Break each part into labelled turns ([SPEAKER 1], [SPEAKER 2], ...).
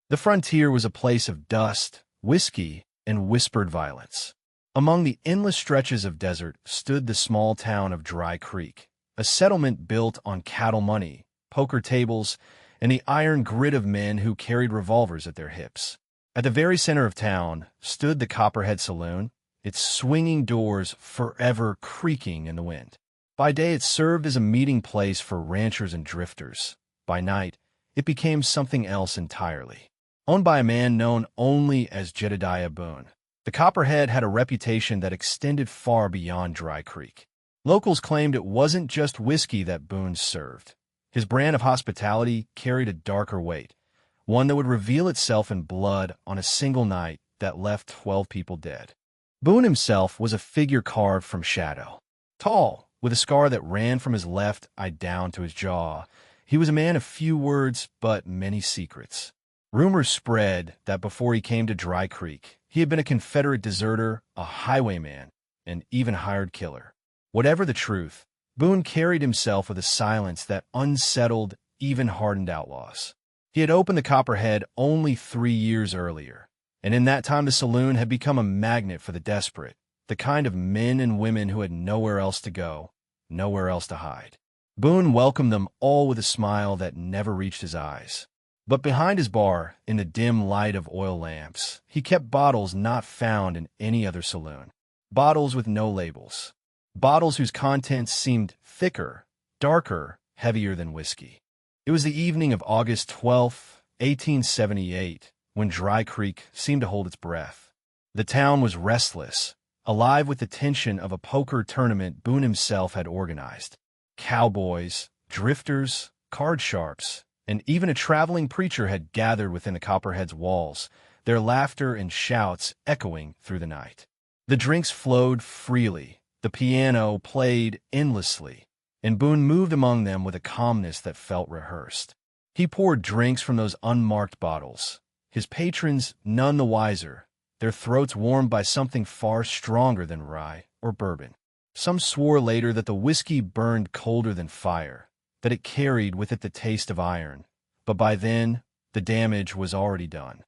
[SPEAKER 1] The frontier was a place of dust, whiskey, and whispered violence. Among the endless stretches of desert stood the small town of Dry Creek, a settlement built on cattle money, poker tables, and the iron grit of men who carried revolvers at their hips. At the very center of town stood the Copperhead Saloon, its swinging doors forever creaking in the wind. By day it served as a meeting place for ranchers and drifters. By night, it became something else entirely. Owned by a man known only as Jedediah Boone, the Copperhead had a reputation that extended far beyond Dry Creek. Locals claimed it wasn't just whiskey that Boone served. His brand of hospitality carried a darker weight, one that would reveal itself in blood on a single night that left 12 people dead. Boone himself was a figure carved from shadow. Tall, with a scar that ran from his left eye down to his jaw, he was a man of few words but many secrets. Rumors spread that before he came to Dry Creek, he had been a Confederate deserter, a highwayman, and even hired killer. Whatever the truth, Boone carried himself with a silence that unsettled even hardened outlaws. He had opened the Copperhead only 3 years earlier, and in that time the saloon had become a magnet for the desperate, the kind of men and women who had nowhere else to go, nowhere else to hide. Boone welcomed them all with a smile that never reached his eyes. But behind his bar, in the dim light of oil lamps, he kept bottles not found in any other saloon. Bottles with no labels. Bottles whose contents seemed thicker, darker, heavier than whiskey. It was the evening of August 12, 1878, when Dry Creek seemed to hold its breath. The town was restless, alive with the tension of a poker tournament Boone himself had organized. Cowboys, drifters, card sharps, and even a traveling preacher had gathered within the Copperhead's walls, their laughter and shouts echoing through the night. The drinks flowed freely, the piano played endlessly, and Boone moved among them with a calmness that felt rehearsed. He poured drinks from those unmarked bottles, his patrons none the wiser, their throats warmed by something far stronger than rye or bourbon. Some swore later that the whiskey burned colder than fire, that it carried with it the taste of iron, but by then, the damage was already done.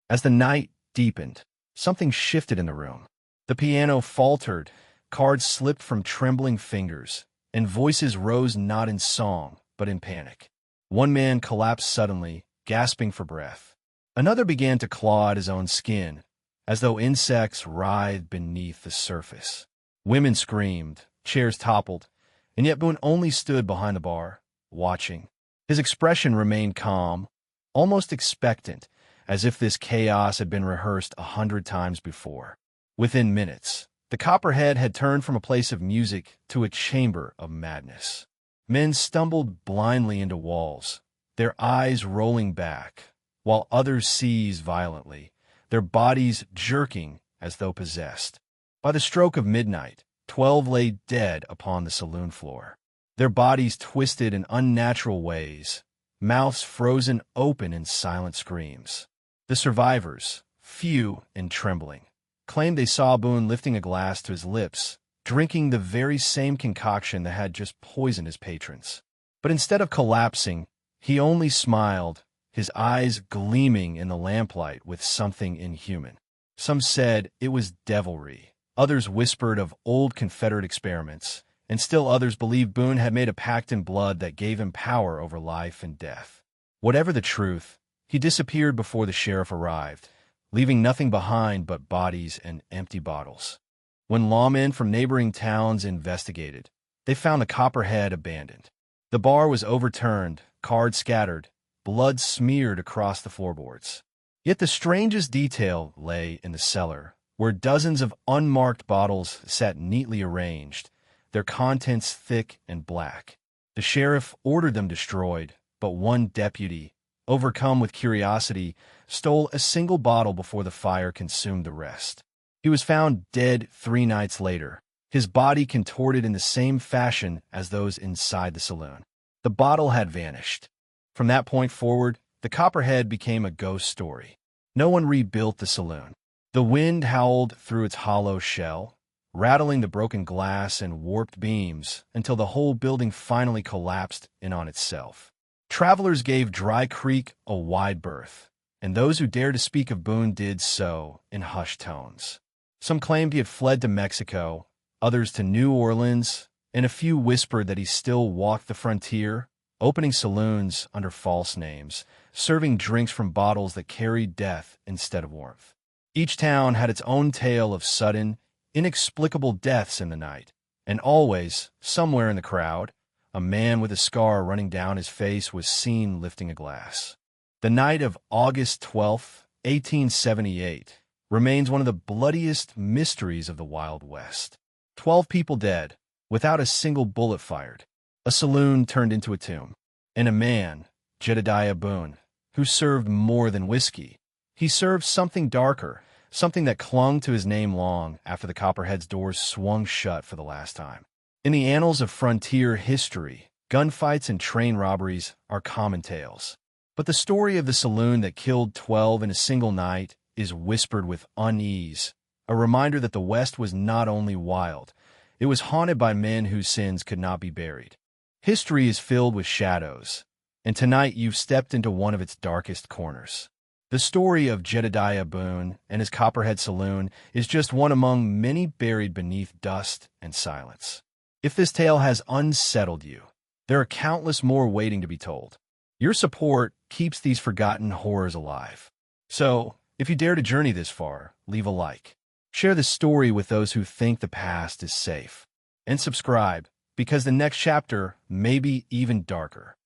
[SPEAKER 1] As the night deepened, something shifted in the room. The piano faltered, cards slipped from trembling fingers, and voices rose not in song, but in panic. One man collapsed suddenly, gasping for breath. Another began to claw at his own skin, as though insects writhed beneath the surface. Women screamed, chairs toppled, and yet Boone only stood behind the bar, watching. His expression remained calm, almost expectant, as if this chaos had been rehearsed 100 times before. Within minutes, the Copperhead had turned from a place of music to a chamber of madness. Men stumbled blindly into walls, their eyes rolling back, while others seized violently, their bodies jerking as though possessed. By the stroke of midnight, 12 lay dead upon the saloon floor, their bodies twisted in unnatural ways, mouths frozen open in silent screams. The survivors, few and trembling, claimed they saw Boone lifting a glass to his lips, drinking the very same concoction that had just poisoned his patrons. But instead of collapsing, he only smiled, his eyes gleaming in the lamplight with something inhuman. Some said it was devilry. Others whispered of old Confederate experiments, and still others believed Boone had made a pact in blood that gave him power over life and death. Whatever the truth, he disappeared before the sheriff arrived, leaving nothing behind but bodies and empty bottles. When lawmen from neighboring towns investigated, they found the Copperhead abandoned. The bar was overturned, cards scattered, blood smeared across the floorboards. Yet the strangest detail lay in the cellar, where dozens of unmarked bottles sat neatly arranged, their contents thick and black. The sheriff ordered them destroyed, but one deputy, overcome with curiosity, stole a single bottle before the fire consumed the rest. He was found dead 3 nights later, his body contorted in the same fashion as those inside the saloon. The bottle had vanished. From that point forward, the Copperhead became a ghost story. No one rebuilt the saloon. The wind howled through its hollow shell, rattling the broken glass and warped beams until the whole building finally collapsed in on itself. Travelers gave Dry Creek a wide berth. and those who dared to speak of Boone did so in hushed tones. Some claimed he had fled to Mexico, others to New Orleans, and a few whispered that he still walked the frontier, opening saloons under false names, serving drinks from bottles that carried death instead of warmth. Each town had its own tale of sudden, inexplicable deaths in the night, and always, somewhere in the crowd, a man with a scar running down his face was seen lifting a glass. The night of August 12, 1878, remains one of the bloodiest mysteries of the Wild West. 12 people dead, without a single bullet fired. A saloon turned into a tomb. And a man, Jedediah Boone, who served more than whiskey. He served something darker, something that clung to his name long after the Copperhead's doors swung shut for the last time. In the annals of frontier history, gunfights and train robberies are common tales. But the story of the saloon that killed 12 in a single night is whispered with unease, a reminder that the West was not only wild, it was haunted by men whose sins could not be buried. History is filled with shadows, and tonight you've stepped into one of its darkest corners. The story of Jedediah Boone and his Copperhead Saloon is just one among many buried beneath dust and silence. If this tale has unsettled you, there are countless more waiting to be told. Your support keeps these forgotten horrors alive. So, if you dare to journey this far, leave a like. Share this story with those who think the past is safe. And subscribe, because the next chapter may be even darker.